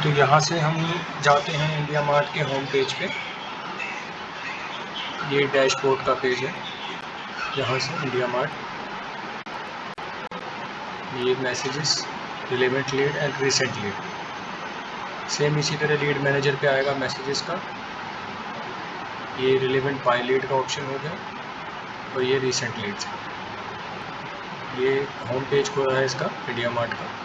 तो यहाँ से हम जाते हैं इंडिया मार्ट के होम पेज पे। ये डैशबोर्ड का पेज है। यहाँ से इंडिया मार्ट, ये messages, relevant lead and recent lead. Same इसी तरह लीड मैनेजर पे आएगा मैसेजेस का। ये रिलेवेंट बाय लीड का ऑप्शन हो गया और ये रीसेंट लीड्स। ये होम पेज खुला है इसका इंडिया मार्ट का।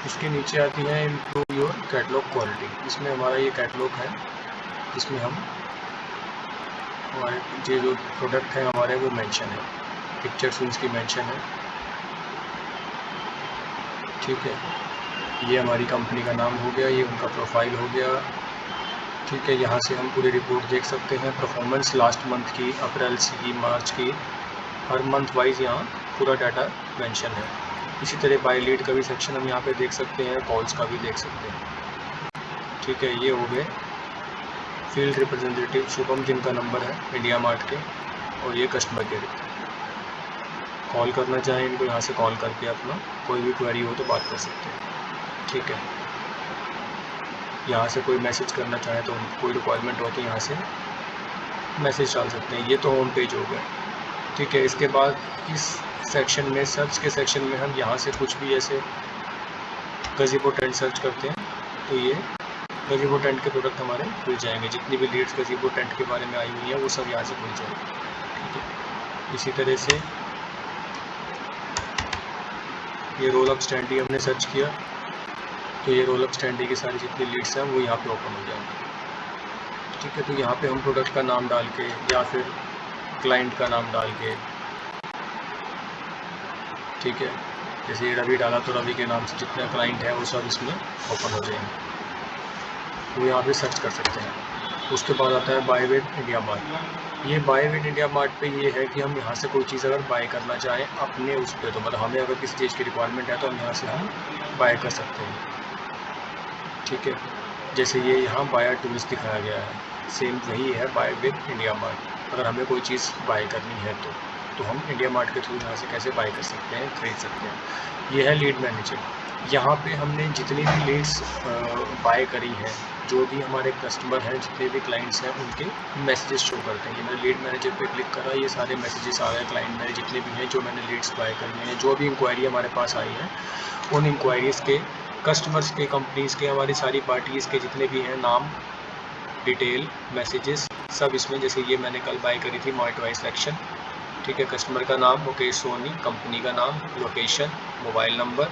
इसके नीचे आती है इम्प्रूव योर कैटलॉग क्वालिटी। इसमें हमारा ये कैटलॉग है, इसमें हम हमारे जो प्रोडक्ट है हमारे वो मेंशन है, पिक्चर्स उसकी मेंशन है। ठीक है, ये हमारी कंपनी का नाम हो गया, ये उनका प्रोफाइल हो गया। ठीक है, यहाँ से हम पूरी रिपोर्ट देख सकते हैं, परफॉर्मेंस लास्ट मंथ की, अप्रैल की, मार्च की, हर मंथ वाइज यहाँ पूरा डाटा मेंशन है। इसी तरह बाय लीड का भी सेक्शन हम यहाँ पे देख सकते हैं, कॉल्स का भी देख सकते हैं। ठीक है, ये हो गए फील्ड रिप्रेजेंटेटिव शुभम जिनका नंबर है इंडिया मार्ट के, और ये कस्टमर केयर। कॉल करना चाहें इनको यहाँ से कॉल करके अपना कोई भी क्वेरी हो तो बात कर सकते हैं। ठीक है, यहाँ से कोई मैसेज करना चाहे तो कोई रिक्वायरमेंट हो तो यहाँ से मैसेज डाल सकते हैं। ये तो होम पेज हो गया। ठीक है, इसके बाद इस सेक्शन में, सर्च के सेक्शन में, हम यहाँ से कुछ भी ऐसे गज़ीबो टेंट सर्च करते हैं तो ये गज़ीबो टेंट के प्रोडक्ट हमारे खुल जाएंगे। जितनी भी लीड्स गज़ीबो टेंट के बारे में आई हुई है वो सब यहाँ से खुल जाएंगे। ठीक है, इसी तरह से ये रोल अप स्टैंडी हमने सर्च किया तो ये रोल अप स्टैंडी की सारी जितनी लीड्स हैं वो यहाँ पे ओपन हो जाएंगी। ठीक है, तो यहाँ पे हम प्रोडक्ट का नाम डाल के या फिर क्लाइंट का नाम डाल के, ठीक है, जैसे ये रवि डाला तो रवि के नाम से जितने क्लाइंट है वो सब इसमें ओपन हो जाएंगे, वो यहाँ पे सर्च कर सकते हैं। उसके बाद आता है बाय विद इंडिया मार्ट। ये बाय विद इंडिया मार्ट पे ये है कि हम यहाँ से कोई चीज़ अगर बाय करना चाहें अपने उस पर, तो मतलब हमें अगर किसी चीज़ की रिक्वायरमेंट है तो हम यहाँ से हम बाय कर सकते हैं। ठीक है, जैसे ये यहाँ बायर टूल्स दिखाया गया है, सेम वही है बाय विद इंडिया मार्ट। अगर हमें कोई चीज़ बाय करनी है तो हम इंडिया मार्ट के थ्रू यहाँ से कैसे बाय कर सकते हैं, खरीद सकते हैं। ये है लीड मैनेजर। यहाँ पे हमने जितनी भी लीड्स बाय करी है, जो भी हमारे कस्टमर हैं, जितने भी क्लाइंट्स हैं, उनके मैसेजेस शो करते हैं। ये मैंने लीड मैनेजर पे क्लिक करा, ये सारे मैसेजेस आ गए क्लाइंट मेरे जितने भी हैं, जो मैंने लीड्स बाय करनी है, जो भी इंक्वायरी हमारे पास आई है, उन इंक्वायरीज़ के, कस्टमर्स के, कंपनीज़ के, हमारी सारी पार्टीज़ के जितने भी हैं नाम, डिटेल, मैसेजेस सब इसमें। जैसे ये मैंने कल बाय करी थी मार्ट वाइज सेक्शन। ठीक है, कस्टमर का नाम मुकेश सोनी, कंपनी का नाम, लोकेशन, मोबाइल नंबर,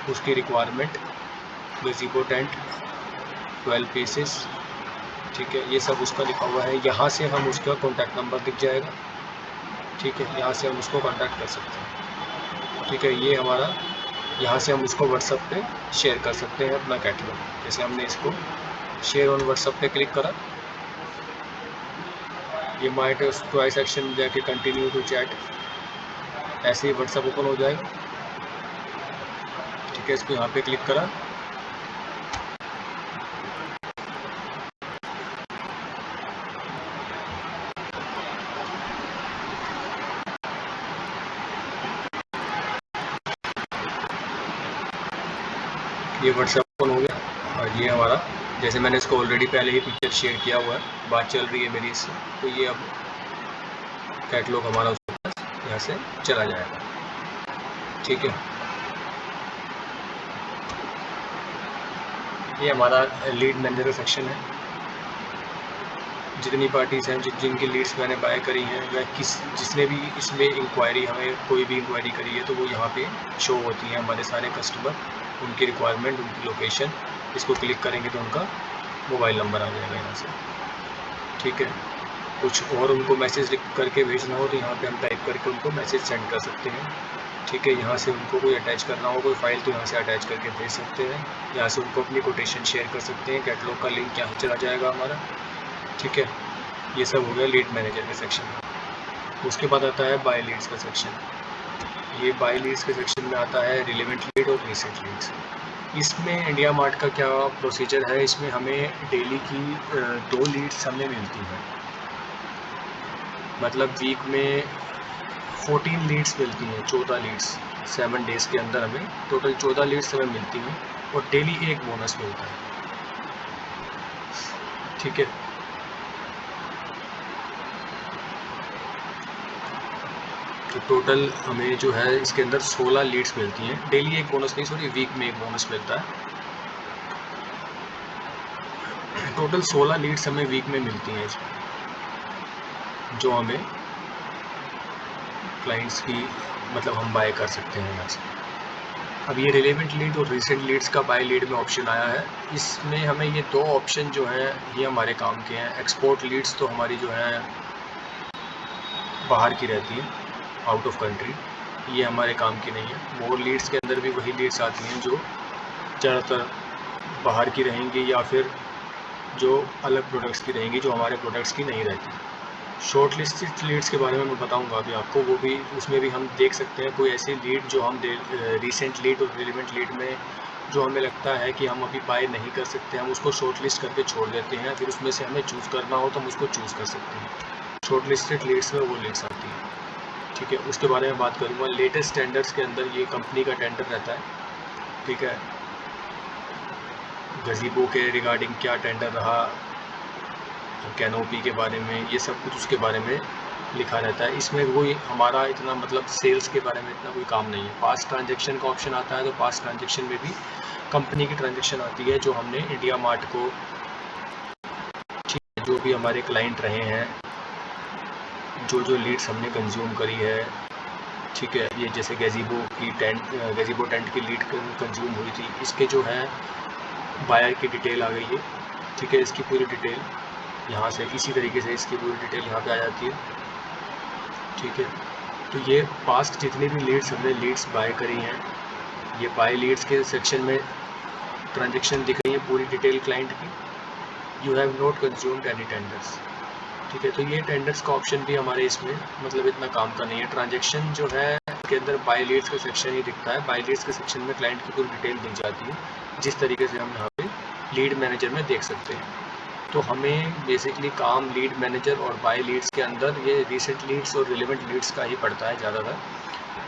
उसकी रिक्वायरमेंट, गज़ीबो टेंट 12 पीसेस। ठीक है, ये सब उसका लिखा हुआ है। यहाँ से हम उसका कॉन्टैक्ट नंबर दिख जाएगा। ठीक है, यहाँ से हम उसको कॉन्टैक्ट कर सकते हैं। ठीक है, ये हमारा, यहाँ से हम उसको व्हाट्सएप पे शेयर कर सकते हैं अपना कैटलॉग। जैसे हमने इसको शेयर ऑन व्हाट्सएप पे क्लिक करा, ये माय टॉय सेक्शन में जाके कंटिन्यू टू चैट, ऐसे ही व्हाट्सएप ओपन हो जाएगा। ठीक है, इसको यहाँ पे क्लिक करा, ये व्हाट्सएप ओपन हो गया। और ये हमारा, जैसे मैंने इसको ऑलरेडी पहले ही पिक्चर शेयर किया हुआ है, बात चल रही है मेरी इससे, तो ये अब कैटलॉग हमारा उसके पास यहाँ से चला जाएगा। ठीक है, ये हमारा लीड मैनेजर का सेक्शन है। जितनी पार्टीज़ हैं, जिनकी लीड्स मैंने बाय करी हैं, या जिसने भी इसमें इंक्वायरी, हमें कोई भी इंक्वायरी करी है, तो वो यहाँ पे शो होती हैं हमारे सारे कस्टमर, उनकी रिक्वायरमेंट, उनकी लोकेशन। इसको क्लिक करेंगे तो उनका मोबाइल नंबर आ जाएगा यहाँ से। ठीक है, कुछ और उनको मैसेज करके भेजना हो तो यहाँ पे हम टाइप करके उनको मैसेज सेंड कर सकते हैं। ठीक है, यहाँ से उनको कोई अटैच करना हो कोई फाइल तो यहाँ से अटैच करके भेज सकते हैं। यहाँ से उनको अपनी कोटेशन शेयर कर सकते हैं, कैटलॉग का लिंक यहाँ चला जाएगा हमारा। ठीक है, ये सब हो गया लीड मैनेजर के सेक्शन में। उसके बाद आता है बाय लीड्स का सेक्शन। ये बाय लीड्स के सेक्शन में आता है रिलेवेंट लीड और रीसेंट लीड्स। इसमें इंडिया मार्ट का क्या प्रोसीजर है, इसमें हमें डेली की 2 लीड्स हमें मिलती हैं। मतलब वीक में 14 लीड्स मिलती हैं, 14 लीड्स 7 डेज़ के अंदर हमें टोटल 14 लीड्स हमें मिलती हैं। और डेली एक बोनस मिलता है। ठीक है, तो टोटल हमें जो है इसके अंदर 16 लीड्स मिलती हैं। डेली एक बोनस नहीं, सॉरी, वीक में एक बोनस मिलता है। टोटल 16 लीड्स हमें वीक में मिलती हैं इसमें, जो हमें क्लाइंट्स की मतलब हम बाय कर सकते हैं यहाँ से। अब ये रिलेवेंट लीड और रिसेंट लीड्स का बाय लीड में ऑप्शन आया है। इसमें हमें ये दो ऑप्शन जो हैं ये हमारे काम के हैं। एक्सपोर्ट लीड्स तो हमारी जो है बाहर की रहती है, आउट ऑफ कंट्री, ये हमारे काम की नहीं है। मोर लीड्स के अंदर भी वही लीड्स आती हैं जो ज़्यादातर बाहर की रहेंगी या फिर जो अलग प्रोडक्ट्स की रहेंगी, जो हमारे प्रोडक्ट्स की नहीं रहती। शॉर्ट लिस्टेड लीड्स के बारे में मैं बताऊंगा अभी आपको, वो भी उसमें भी हम देख सकते हैं कोई ऐसी लीड जो हम रिसेंट लीड और रिलेवेंट लीड में जो हमें लगता है कि हम अभी बाय नहीं कर सकते, हम उसको शॉर्ट लिस्ट करके छोड़ देते हैं। फिर उसमें से हमें चूज़ करना हो तो हम उसको चूज़ कर सकते हैं। शॉर्ट लिस्टेड लीड्स में वो लीड्स आती हैं। ठीक है, उसके बारे में बात करूँगा। लेटेस्ट टेंडर्स के अंदर ये कंपनी का टेंडर रहता है। ठीक है, गज़ीबो के रिगार्डिंग क्या टेंडर रहा, कैनोपी के बारे में, ये सब कुछ उसके बारे में लिखा रहता है। इसमें कोई हमारा इतना मतलब सेल्स के बारे में इतना कोई काम नहीं है। पास्ट ट्रांजैक्शन का ऑप्शन आता है, तो पास्ट ट्रांजैक्शन में भी कंपनी की ट्रांजैक्शन आती है जो हमने इंडिया मार्ट को, जो भी हमारे क्लाइंट रहे हैं, जो लीड्स हमने कंज्यूम करी है। ठीक है, ये जैसे गज़ीबो टेंट की लीड कंज्यूम हुई थी, इसके जो है बायर की डिटेल आ गई है। ठीक है, इसकी पूरी डिटेल यहाँ से, इसी तरीके से इसकी पूरी डिटेल यहाँ पे आ जाती है। ठीक है, तो ये पास्ट जितनी भी लीड्स हमने लीड्स बाय करी हैं, ये बाय लीड्स के सेक्शन में ट्रांजैक्शन दिख रही है पूरी डिटेल क्लाइंट की। You have not consumed any tenders. ठीक है, तो ये टेंडर्स का ऑप्शन भी हमारे इसमें मतलब इतना काम का नहीं है। ट्रांजैक्शन जो है के अंदर बाय लीड्स का सेक्शन ही दिखता है। बाय लीड्स के सेक्शन में क्लाइंट की पूरी डिटेल दिख जाती है, जिस तरीके से हम यहाँ पे लीड मैनेजर में देख सकते हैं। तो हमें बेसिकली काम लीड मैनेजर और बाय लीड्स के अंदर ये रिसेंट लीड्स और रिलेवेंट लीड्स का ही पड़ता है ज़्यादातर।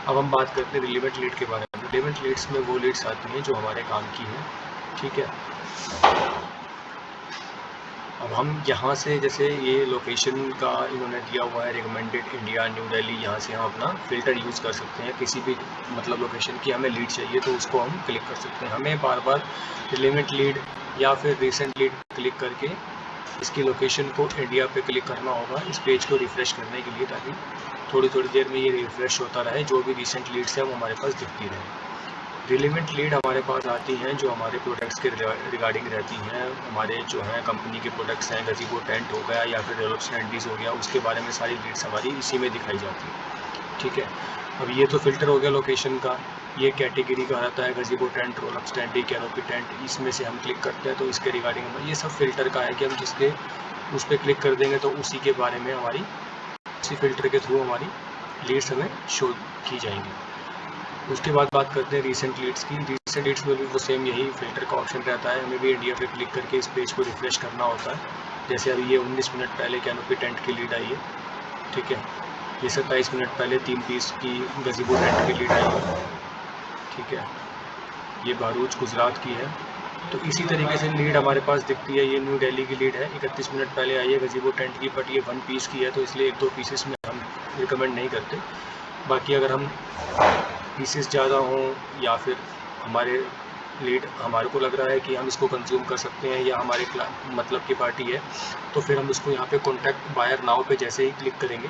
अब हम बात करते हैं रिलेवेंट लीड के बारे में। रिलेवेंट लीड्स में वो लीड्स आती हैं जो हमारे काम की हैं। ठीक है, अब हम यहाँ से जैसे ये लोकेशन का इन्होंने दिया हुआ है रिकमेंडेड इंडिया न्यू दिल्ली, यहाँ से हम अपना फ़िल्टर यूज़ कर सकते हैं। किसी भी मतलब लोकेशन की हमें लीड चाहिए तो उसको हम क्लिक कर सकते हैं। हमें बार बार रिलेवेंट लीड या फिर रिसेंट लीड क्लिक करके इसकी लोकेशन को इंडिया पे क्लिक करना होगा इस पेज को रिफ़्रेश करने के लिए, ताकि थोड़ी थोड़ी देर में ये रिफ़्रेश होता रहे, जो भी रिसेंट लीड्स है वो हमारे पास दिखती रहे। रिलेवेंट लीड हमारे पास आती हैं जो हमारे प्रोडक्ट्स के रिगार्डिंग रहती हैं। हमारे जो हैं कंपनी के प्रोडक्ट्स हैं, गज़ीबो टेंट हो गया या फिर रोल-अप स्टैंडीज़ हो गया, उसके बारे में सारी लीड्स हमारी इसी में दिखाई जाती है। ठीक है, अब ये तो फ़िल्टर हो गया लोकेशन का। ये कैटेगरी का रहता है, gazebo tent, roll up standee, canopy tent, इसमें से हम क्लिक करते हैं तो इसके रिगार्डिंग ये सब फ़िल्टर का है कि हम जिसके उस पर क्लिक कर देंगे तो उसी के बारे में हमारी, उसी फ़िल्टर के थ्रू हमारी लीड्स हमें शो की जाएंगी। उसके बाद बात करते हैं रीसेंट लीड्स की। रीसेंट लीड्स में भी वो सेम यही फ़िल्टर का ऑप्शन रहता है। हमें भी इंडिया पे क्लिक करके इस पेज को रिफ़्रेश करना होता है। जैसे अभी ये 19 मिनट पहले कैनोपी टेंट की लीड आई है। ठीक है, ये 27 मिनट पहले 3 पीस की गज़ीबो टेंट की लीड आई है। ठीक है, ये भरूच गुजरात की है। तो इसी तरीके से लीड हमारे पास दिखती है। ये न्यू दिल्ली की लीड है, 31 मिनट पहले आई है गज़ीबो टेंट की, बट ये 1 पीस की है तो इसलिए 1-2 पीसेस में हम रिकमेंड नहीं करते। बाकी अगर हम पीसेस ज़्यादा हों या फिर हमारे लीड हमारे को लग रहा है कि हम इसको कंज्यूम कर सकते हैं या हमारे मतलब की पार्टी है, तो फिर हम इसको यहाँ पे कॉन्टैक्ट बायर नाउ पे जैसे ही क्लिक करेंगे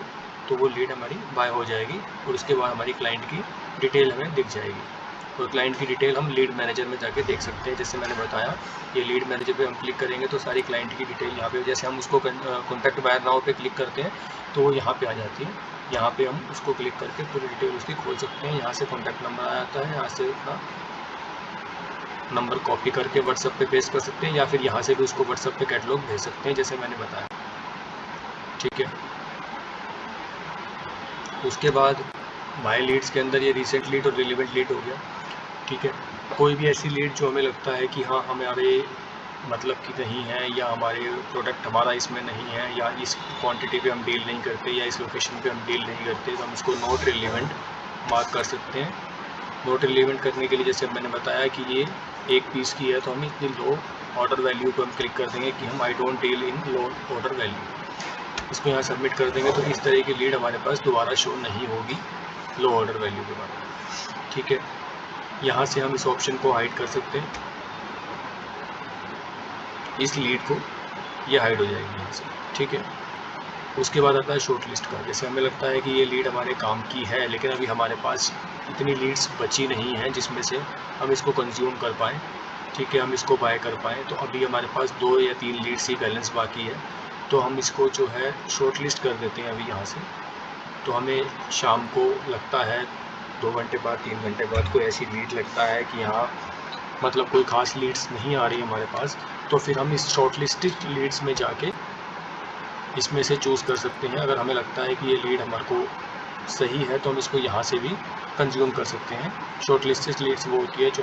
तो वो लीड हमारी बाय हो जाएगी और उसके बाद हमारी क्लाइंट की डिटेल हमें दिख जाएगी। और क्लाइंट की डिटेल हम लीड मैनेजर में जाके देख सकते हैं। जैसे मैंने बताया, ये लीड मैनेजर पे हम क्लिक करेंगे तो सारी क्लाइंट की डिटेल यहाँ पे, जैसे हम उसको कॉन्टैक्ट बायर नाउ पे क्लिक करते हैं तो वो यहाँ पे आ जाती है। यहाँ पे हम उसको क्लिक करके पूरी डिटेल उसकी खोल सकते हैं। यहाँ से कॉन्टैक्ट नंबर आ जाता है, यहाँ से अपना नंबर कॉपी करके व्हाट्सएप पे पेस्ट कर सकते हैं या फिर यहाँ से भी उसको व्हाट्सएप पे कैटलॉग भेज सकते हैं जैसे मैंने बताया। ठीक है, उसके बाद बाय लीड्स के अंदर ये रिसेंट लीड और रिलेवेंट लीड हो गया। ठीक है, कोई भी ऐसी लीड जो हमें लगता है कि हाँ हमारे मतलब की नहीं है या हमारे प्रोडक्ट हमारा इसमें नहीं है या इस क्वांटिटी पे हम डील नहीं करते या इस लोकेशन पे हम डील नहीं करते, तो हम उसको नॉट रिलेवेंट मार्क कर सकते हैं। नॉट रिलेवेंट करने के लिए जैसे मैंने बताया कि ये एक पीस की है तो हम इतनी लो ऑर्डर वैल्यू को हम क्लिक कर देंगे कि हम I don't deal in low order value, इसको यहाँ सबमिट कर देंगे तो इस तरह की लीड हमारे पास दोबारा शो नहीं होगी लो ऑर्डर वैल्यू के बाद। ठीक है, यहाँ से हम इस ऑप्शन को हाइड कर सकते हैं, इस लीड को, ये हाइड हो जाएगी यहाँ से। ठीक है, उसके बाद आता है शॉर्ट लिस्ट का। जैसे हमें लगता है कि ये लीड हमारे काम की है लेकिन अभी हमारे पास इतनी लीड्स बची नहीं हैं जिसमें से हम इसको कंज्यूम कर पाएँ, ठीक है, हम इसको बाय कर पाएँ, तो अभी हमारे पास 2 या 3 लीड्स ही बैलेंस बाकी है, तो हम इसको जो है शॉर्ट लिस्ट कर देते हैं अभी यहाँ से। तो हमें शाम को लगता है 2 घंटे बाद 3 घंटे बाद कोई ऐसी लीड लगता है कि यहाँ मतलब कोई ख़ास लीड्स नहीं आ रही हमारे पास, तो फिर हम इस शॉर्ट लिस्टेड लीड्स में जाके इसमें से चूज़ कर सकते हैं। अगर हमें लगता है कि ये लीड हमारे को सही है तो हम इसको यहाँ से भी कंज्यूम कर सकते हैं। शॉर्ट लिस्टेड लीड्स वो होती है जो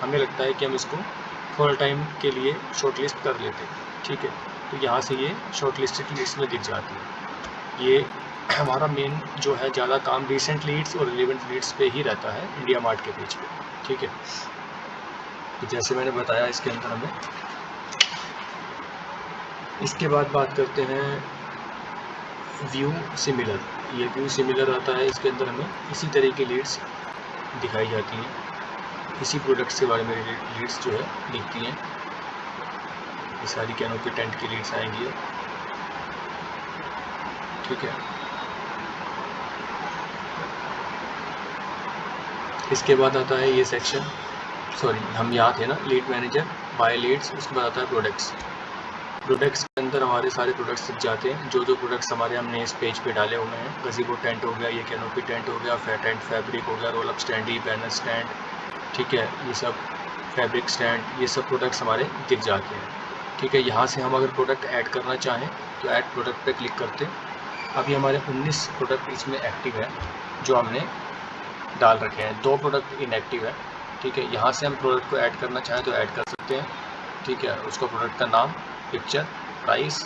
हमें लगता है कि हम इसको थोड़ा टाइम के लिए शॉर्ट लिस्ट कर लेते हैं। ठीक है, तो यहाँ से ये शॉर्ट लिस्टेड लीड्स में दिख जाती है। ये हमारा मेन जो है ज़्यादा काम रिसेंट लीड्स और रिलेवेंट लीड्स पे ही रहता है इंडिया मार्ट के पेज पे। ठीक है, तो जैसे मैंने बताया इसके अंदर हमें, इसके बाद बात करते हैं व्यू सिमिलर। ये व्यू सिमिलर आता है, इसके अंदर हमें इसी तरह की लीड्स दिखाई जाती हैं, इसी प्रोडक्ट्स के बारे में लीड्स जो है दिखती हैं। ये सारी कैनोपी टेंट की लीड्स आएंगी। ठीक है, इसके बाद आता है ये सेक्शन, सॉरी हम यहाँ थे ना, लीड मैनेजर, बाय लीड्स, उसके बाद आता है प्रोडक्ट्स। प्रोडक्ट्स के अंदर हमारे सारे प्रोडक्ट्स दिख जाते हैं, जो प्रोडक्ट्स हमारे हमने इस पेज पे डाले हुए हैं। गज़ीबो टेंट हो गया, ये कैनोपी टेंट हो गया, टेंट फैब्रिक हो गया, रोल अप स्टैंड, ये बैनर स्टैंड, ठीक है, ये सब फैब्रिक स्टैंड, ये सब प्रोडक्ट्स हमारे दिख जाते हैं। ठीक है, यहाँ से हम अगर प्रोडक्ट ऐड करना चाहें तो ऐड प्रोडक्ट पे क्लिक करते हैं। अभी हमारे 19 प्रोडक्ट इसमें एक्टिव है जो हमने डाल रखे हैं, 2 प्रोडक्ट इनएक्टिव है। ठीक है, यहाँ से हम प्रोडक्ट को ऐड करना चाहें तो ऐड कर सकते हैं। ठीक है, उसका प्रोडक्ट का नाम, पिक्चर, प्राइस,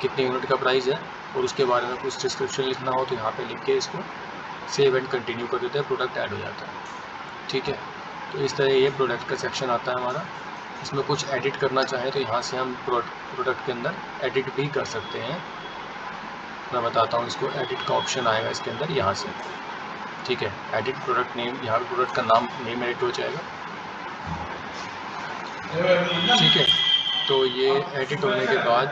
कितने यूनिट का प्राइस है, और उसके बारे में कुछ डिस्क्रिप्शन लिखना हो तो यहाँ पे लिख के इसको सेव एंड कंटिन्यू कर देते हैं, प्रोडक्ट ऐड हो जाता है। ठीक है, तो इस तरह ये प्रोडक्ट का सेक्शन आता है हमारा। इसमें कुछ एडिट करना चाहें तो यहाँ से हम प्रोडक्ट के अंदर एडिट भी कर सकते हैं। मैं बताता हूँ, इसको एडिट का ऑप्शन आएगा इसके अंदर, यहाँ से। ठीक है, एडिट प्रोडक्ट नेम, यहाँ पे प्रोडक्ट का नेम एडिट हो जाएगा। ठीक है, तो ये एडिट होने के बाद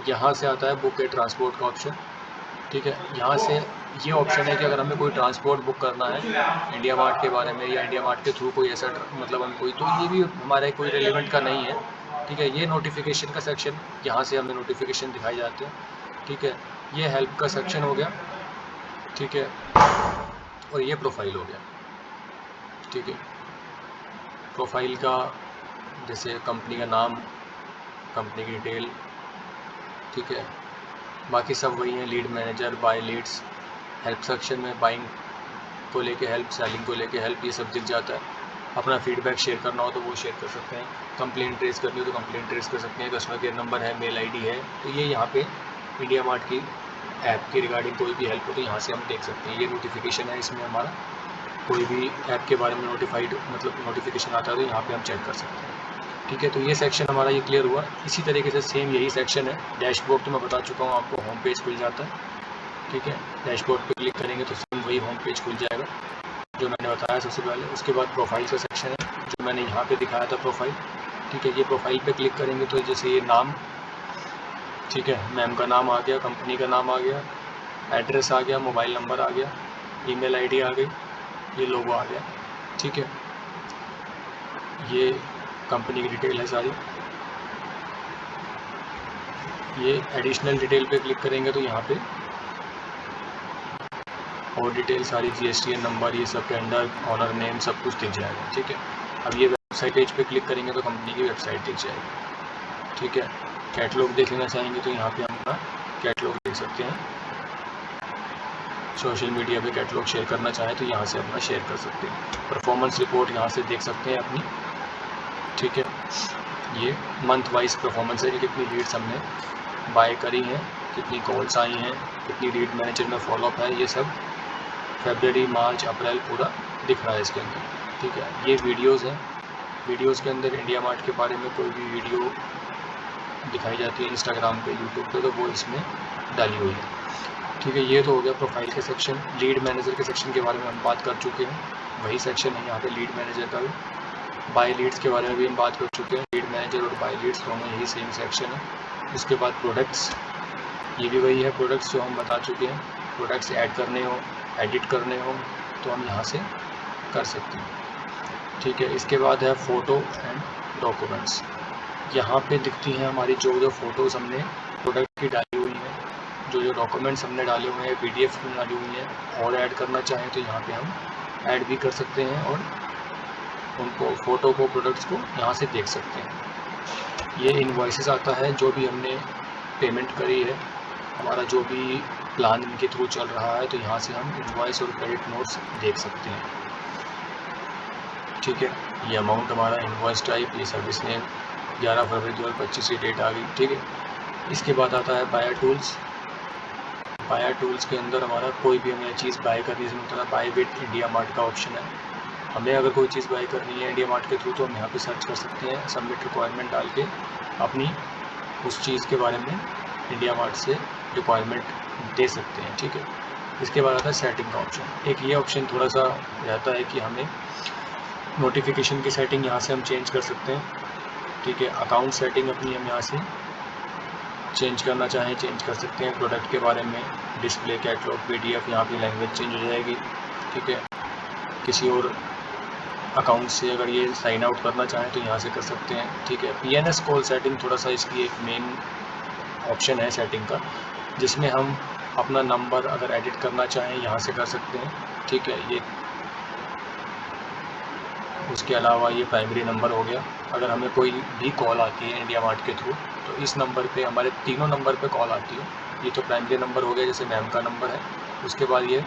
यहाँ से आता है बुक ए ट्रांसपोर्ट का ऑप्शन। ठीक है, यहाँ से ये ऑप्शन है कि अगर हमें कोई ट्रांसपोर्ट बुक करना है इंडिया मार्ट के बारे में, या इंडिया मार्ट के थ्रू कोई ऐसा मतलब हम कोई, तो ये भी हमारे कोई रिलेवेंट का नहीं है। ठीक है, ये नोटिफिकेशन का सेक्शन, यहाँ से हमें नोटिफिकेशन दिखाई जाते हैं। ठीक है, ये हेल्प का सेक्शन हो गया। ठीक है, और ये प्रोफाइल हो गया। ठीक है, प्रोफाइल का जैसे कंपनी का नाम, कंपनी की डिटेल, ठीक है, बाकी सब वही है, lead manager, buy leads, help section में बाइंग को लेके हेल्प, सेलिंग को लेके हेल्प, ये सब दिख जाता है। अपना फीडबैक शेयर करना हो तो वो शेयर कर सकते हैं, कंप्लेंट ट्रेस करनी हो तो कंप्लेंट ट्रेस कर सकते हैं, कस्टमर केयर नंबर है, मेल आईडी है, तो ये यहाँ पे इंडिया मार्ट की ऐप के रिगार्डिंग कोई भी हेल्प हो तो यहाँ से हम देख सकते हैं। ये नोटिफिकेशन है, इसमें हमारा कोई भी ऐप के बारे में नोटिफिकेशन आता है तो यहाँ पे हम चेक कर सकते हैं। ठीक है, तो ये सेक्शन हमारा ये क्लियर हुआ। इसी तरीके से सेम यही सेक्शन है, डैशबोर्ड तो मैं बता चुका हूँ आपको, होम पेज खुल जाता है। ठीक है, डैशबोर्ड पे क्लिक करेंगे तो सेम वही होम पेज खुल जाएगा जो मैंने बताया सबसे पहले। उसके बाद प्रोफाइल का सेक्शन है जो मैंने यहाँ पे दिखाया था, प्रोफाइल। ठीक है, ये प्रोफाइल पे क्लिक करेंगे तो जैसे ये नाम, ठीक है, मैम का नाम आ गया, कंपनी का नाम आ गया, एड्रेस आ गया, मोबाइल नंबर आ गया, ईमेल आईडी आ गई, ये लोगो आ गया। ठीक है, ये कंपनी की डिटेल है सारी। ये एडिशनल डिटेल पे क्लिक करेंगे तो यहाँ पे और डिटेल सारी, GSTN नंबर, ये सब, टेंडर, ऑनर नेम, सब कुछ दिख जाएगा। ठीक है, अब ये वेबसाइट पेज पे क्लिक करेंगे तो कंपनी की वेबसाइट दिख जाएगी। ठीक है, कैटलॉग देख लेना चाहेंगे तो यहाँ पे हम अपना कैटलॉग देख सकते हैं। सोशल मीडिया पे कैटलॉग शेयर करना चाहें तो यहाँ से अपना शेयर कर सकते हैं। परफॉर्मेंस रिपोर्ट यहाँ से देख सकते हैं अपनी। ठीक है, ये मंथ वाइज परफॉर्मेंस है कि कितनी लीड्स हमने बाय करी हैं, कितनी कॉल्स आई हैं, कितनी लीड मैनेजर में फॉलोअप है, ये सब फरवरी, मार्च, अप्रैल पूरा दिख रहा है इसके अंदर। ठीक है। ये वीडियोज़ हैं, वीडियोज़ के अंदर इंडिया मार्ट के बारे में कोई भी वीडियो दिखाई जाती है इंस्टाग्राम पे, यूट्यूब पे, तो वो इसमें डाली हुई है। ठीक है, ये तो हो गया प्रोफाइल के सेक्शन। लीड मैनेजर के सेक्शन के बारे में हम बात कर चुके हैं, वही सेक्शन है यहाँ पे लीड मैनेजर का भी। बाय लीड्स के बारे में भी हम बात कर चुके हैं, लीड मैनेजर और बाय लीड्स दोनों यही सेम सेक्शन है। उसके बाद प्रोडक्ट्स, ये भी वही है, प्रोडक्ट्स जो हम बता चुके हैं। प्रोडक्ट्स ऐड करने हो, एडिट करने हो तो हम यहाँ से कर सकते हैं। ठीक है, इसके बाद है फ़ोटो एंड डॉक्यूमेंट्स। यहाँ पे दिखती हैं हमारी जो फ़ोटोज़ हमने प्रोडक्ट की डाली हुई हैं, जो डॉक्यूमेंट्स हमने डाले हुए हैं, PDF में डाली हुई हैं, और ऐड करना चाहें तो यहाँ पे हम ऐड भी कर सकते हैं और उनको फ़ोटो को, प्रोडक्ट्स को यहाँ से देख सकते हैं। ये इनवॉइसेस आता है, जो भी हमने पेमेंट करी है, हमारा जो भी प्लान इनके थ्रू चल रहा है, तो यहाँ से हम इनवॉइस और क्रेडिट नोट्स देख सकते हैं। ठीक है, ये अमाउंट हमारा इनवॉइस टाइप, ये सर्विस नेम 11 फरवरी 2025 की डेट आ गई। ठीक है, इसके बाद आता है बायर टूल्स। बायर टूल्स के अंदर हमारा कोई भी हमें चीज़ बाय करनी है, मतलब बाय विद इंडिया मार्ट का ऑप्शन है। हमें अगर कोई चीज़ बाय करनी है इंडिया मार्ट के थ्रू, तो हम यहाँ पे सर्च कर सकते हैं, सबमिट रिक्वायरमेंट डाल के अपनी उस चीज़ के बारे में इंडिया मार्ट से रिक्वायरमेंट दे सकते हैं। ठीक है, इसके बाद आता है सेटिंग का ऑप्शन। एक ये ऑप्शन थोड़ा सा रहता है कि हमें नोटिफिकेशन की सेटिंग यहाँ से हम चेंज कर सकते हैं। ठीक है, अकाउंट सेटिंग अपनी हम यहाँ से चेंज करना चाहें चेंज कर सकते हैं। प्रोडक्ट के बारे में डिस्प्ले, कैटलॉग, PDF, यहाँ पे लैंग्वेज चेंज हो जाएगी। ठीक है, किसी और अकाउंट से अगर ये साइन आउट करना चाहें तो यहाँ से कर सकते हैं। ठीक है, PNS कॉल सेटिंग थोड़ा सा इसकी एक मेन ऑप्शन है सेटिंग का, जिसमें हम अपना नंबर अगर एडिट करना चाहें यहाँ से कर सकते हैं। ठीक है, ये उसके अलावा ये प्राइमरी नंबर हो गया। अगर हमें कोई भी कॉल आती है इंडिया मार्ट के थ्रू, तो इस नंबर पे, हमारे तीनों नंबर पे कॉल आती है। ये तो प्राइमरी नंबर हो गया, जैसे मैम का नंबर है, उसके बाद ये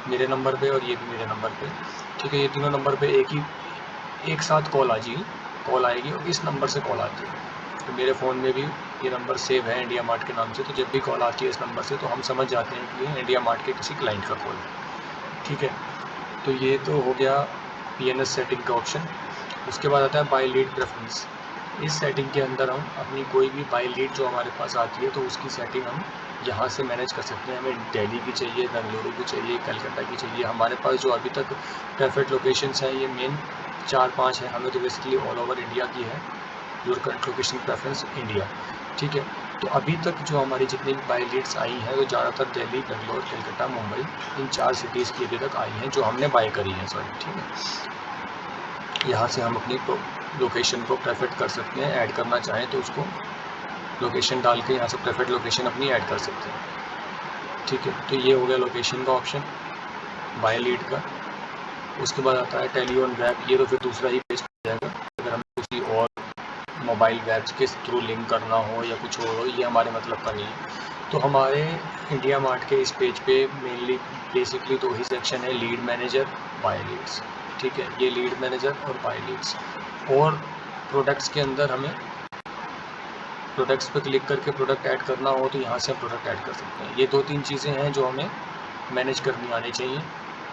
मेरे नंबर पे और ये भी मेरे नंबर पे। ठीक है, ये तीनों नंबर पे एक साथ कॉल आएगी और इस नंबर से कॉल आती है। तो मेरे फ़ोन में भी ये नंबर सेव है इंडिया मार्ट के नाम से, तो जब भी कॉल आती है इस नंबर से, तो हम समझ जाते हैं कि ये इंडिया मार्ट के किसी क्लाइंट का कॉल है। ठीक है, तो ये तो हो गया PNS सेटिंग का ऑप्शन। उसके बाद आता है बाय लीड प्रेफरेंस। इस सेटिंग के अंदर हम अपनी कोई भी बाय लीड जो हमारे पास आती है, तो उसकी सेटिंग हम यहाँ से मैनेज कर सकते हैं। हमें दिल्ली की चाहिए, बेंगलुरु की चाहिए, कलकत्ता की चाहिए। हमारे पास जो अभी तक प्रेफर्ड लोकेशंस हैं, ये मेन 4-5 हैं। हमें तो बेसिकली ऑल ओवर इंडिया की है, your current location preference India. ठीक है, तो अभी तक जो हमारी जितनी भी बाय लीड्स आई हैं, वो ज़्यादातर दिल्ली, बेंगलोर, कलकत्ता, मुंबई, इन 4 सिटीज़ की अभी तक आई हैं जो हमने बाय करी हैं। ठीक है, यहाँ से हम अपनी लोकेशन को प्रेफर्ड कर सकते हैं। ऐड करना चाहें तो उसको लोकेशन डाल के यहाँ से प्रेफर्ड लोकेशन अपनी ऐड कर सकते हैं। ठीक है, तो ये हो गया लोकेशन का ऑप्शन बाय लीड का। उसके बाद आता है टेली ऑन वेब। ये तो फिर दूसरा ही पेज हो जाएगा। अगर हमें किसी और मोबाइल वेब्स के थ्रू लिंक करना हो या कुछ हो, ये हमारे मतलब का नहीं है। तो हमारे इंडिया मार्ट के इस पेज पे मेनली बेसिकली 2 ही सेक्शन है, लीड मैनेजर, बाय लीड्स। ठीक है, ये लीड मैनेजर और बाय लीड्स। और प्रोडक्ट्स के अंदर हमें प्रोडक्ट्स पे क्लिक करके प्रोडक्ट ऐड करना हो, तो यहाँ से हम प्रोडक्ट ऐड कर सकते हैं। ये 2-3 चीज़ें हैं जो हमें मैनेज करनी आनी चाहिए।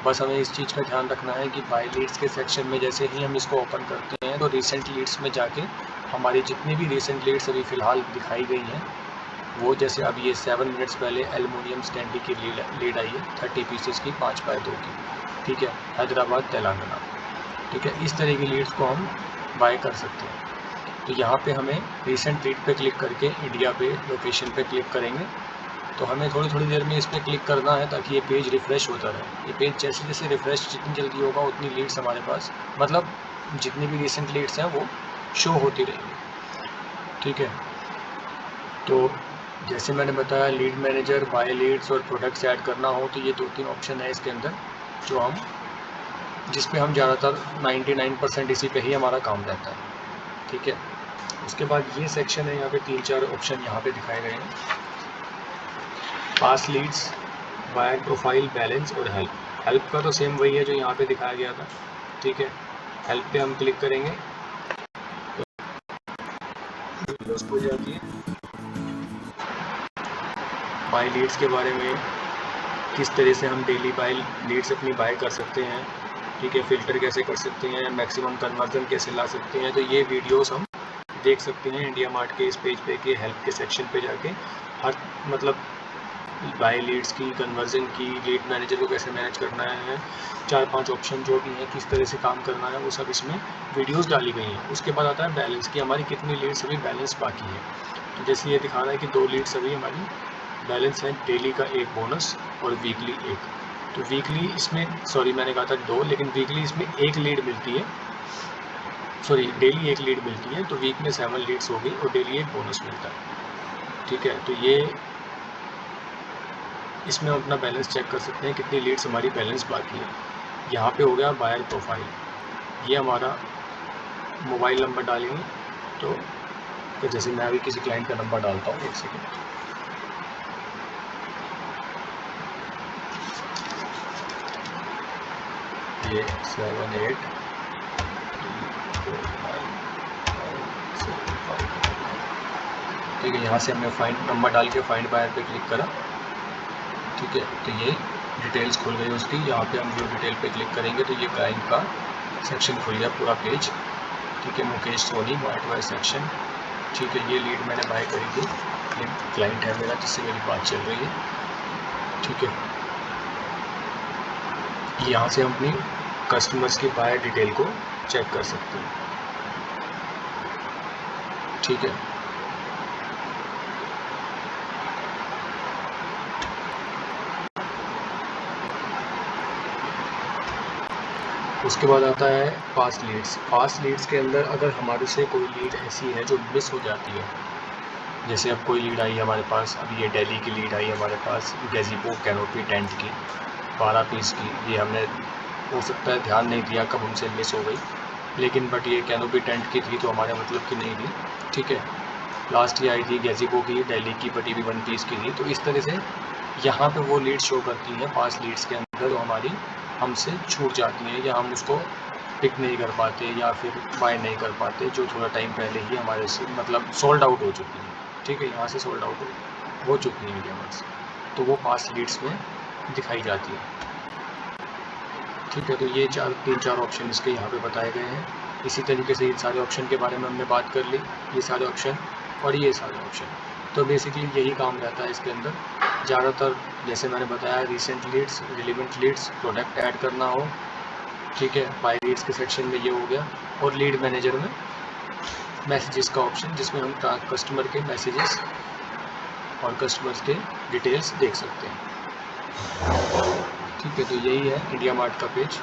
बस हमें इस चीज़ का ध्यान रखना है कि बाय लीड्स के सेक्शन में जैसे ही हम इसको ओपन करते हैं, तो रिसेंट लीड्स में जाके हमारी जितनी भी रिसेंट लीड्स अभी फ़िलहाल दिखाई गई हैं, वो जैसे अब ये 7 मिनट्स पहले एल्युमिनियम स्टैंडी की लीड आई है 30 पीसेस की 5x2 की। ठीक है, हैदराबाद, तेलंगाना। ठीक है, इस तरह की लीड्स को हम बाय कर सकते हैं। तो यहाँ पे हमें रिसेंट लीड पे क्लिक करके इंडिया पे लोकेशन पे क्लिक करेंगे, तो हमें थोड़ी देर में इस पर क्लिक करना है ताकि ये पेज रिफ़्रेश होता रहे। ये पेज जैसे जैसे रिफ़्रेश जितनी जल्दी होगा, उतनी लीड्स हमारे पास, मतलब जितनी भी रिसेंट लीड्स हैं वो शो होती रहेंगी। ठीक है, तो जैसे मैंने बताया, लीड मैनेजर, बाय लीड्स और प्रोडक्ट्स ऐड करना हो, तो ये 2-3 ऑप्शन है इसके अंदर जो जिस पे हम ज़्यादातर 99% इसी पे ही हमारा काम रहता है। ठीक है, उसके बाद ये सेक्शन है, यहाँ पे 3-4 ऑप्शन यहाँ पे दिखाए गए हैं। पास लीड्स, बायर प्रोफाइल, बैलेंस और हेल्प। हेल्प का तो सेम वही है जो यहाँ पे दिखाया गया था। ठीक है, हेल्प पे हम क्लिक करेंगे तो हो जाती है। बाय लीड्स के बारे में, किस तरह से हम डेली बाय लीड्स अपनी बाय कर सकते हैं, ठीक है, फ़िल्टर कैसे कर सकते हैं, मैक्सिमम कन्वर्जन कैसे ला सकते हैं, तो ये वीडियोस हम देख सकते हैं इंडिया मार्ट के इस पेज पे के हेल्प के सेक्शन पे जाके। हर मतलब बाय लीड्स की, कन्वर्जन की, लीड मैनेजर को कैसे मैनेज करना है, 4-5 ऑप्शन जो भी हैं, किस तरह से काम करना है, वो सब इसमें वीडियोस डाली गई हैं। उसके बाद आता है बैलेंस की हमारी कितनी लीड्स अभी बैलेंस बाकी है। तो जैसे ये दिखा रहा है कि 2 लीड्स अभी हमारी बैलेंस है, डेली का 1 बोनस और वीकली 1। तो वीकली इसमें मैंने कहा था 2, लेकिन वीकली इसमें 1 लीड मिलती है, डेली 1 लीड मिलती है, तो वीक में 7 लीड्स हो गई और डेली 1 बोनस मिलता है। ठीक है, तो ये इसमें हम अपना बैलेंस चेक कर सकते हैं कितनी लीड्स हमारी बैलेंस बाकी है। यहाँ पे हो गया बायर प्रोफाइल, ये हमारा मोबाइल नंबर डालेंगे। तो जैसे मैं अभी किसी क्लाइंट का नंबर डालता हूँ, 1 सेकेंड। ये 7 8 ठीक है, यहाँ से हमने फाइंड नंबर डाल के फाइंड बायर पे क्लिक करा। ठीक है, तो ये डिटेल्स खुल गई उसकी। यहाँ पे हम जो डिटेल पे क्लिक करेंगे तो ये क्लाइंट का सेक्शन खुल गया, पूरा पेज। ठीक है, मुकेश सोनी वाइट वाई सेक्शन। ठीक है, ये लीड मैंने बाय करी थी, ये क्लाइंट है मेरा जिससे मेरी बात चल रही है। ठीक है, यहाँ से हम अपनी कस्टमर्स की बाय डिटेल को चेक कर सकते हैं। ठीक है, उसके बाद आता है पास्ट लीड्स। पास्ट लीड्स के अंदर अगर हमारे से कोई लीड ऐसी है जो मिस हो जाती है, जैसे अब कोई लीड आई हमारे पास, अभी ये दिल्ली की लीड आई हमारे पास, गज़ीबो कैनोपी टेंट की 12 पीस की, ये हमने हो सकता है ध्यान नहीं दिया कब हमसे मिस हो गई, लेकिन बट ये कैनोपी टेंट की थी तो हमारे मतलब की नहीं थी। ठीक है, लास्ट ये आई थी गज़ीबो की, दिल्ली की बटी हुई 1 पीस की थी। तो इस तरह से यहाँ पे वो लीड शो करती हैं पास्ट लीड्स के अंदर जो हमारी हमसे छूट जाती हैं, या हम उसको पिक नहीं कर पाते या फिर बाय नहीं कर पाते, जो थोड़ा टाइम पहले ही हमारे से मतलब सोल्ड आउट हो चुकी हैं। ठीक है, यहाँ से सोल्ड आउट हो चुकी हैं इंडिया मार्ट से, तो वो पास्ट लीड्स में दिखाई जाती है। ठीक है, तो ये 3-4 ऑप्शन इसके यहाँ पे बताए गए हैं। इसी तरीके से इन सारे ऑप्शन के बारे में हमने बात कर ली, ये सारे ऑप्शन और ये सारे ऑप्शन। तो बेसिकली यही काम रहता है इसके अंदर ज़्यादातर। जैसे मैंने बताया, recent leads, relevant leads, product add करना हो। ठीक है, बाय लीड्स के सेक्शन में ये हो गया, और लीड मैनेजर में मैसेजेस का ऑप्शन, जिसमें हम कस्टमर के मैसेजेस और कस्टमर्स के डिटेल्स देख सकते हैं। ठीक है, तो यही है इंडिया मार्ट का पेज।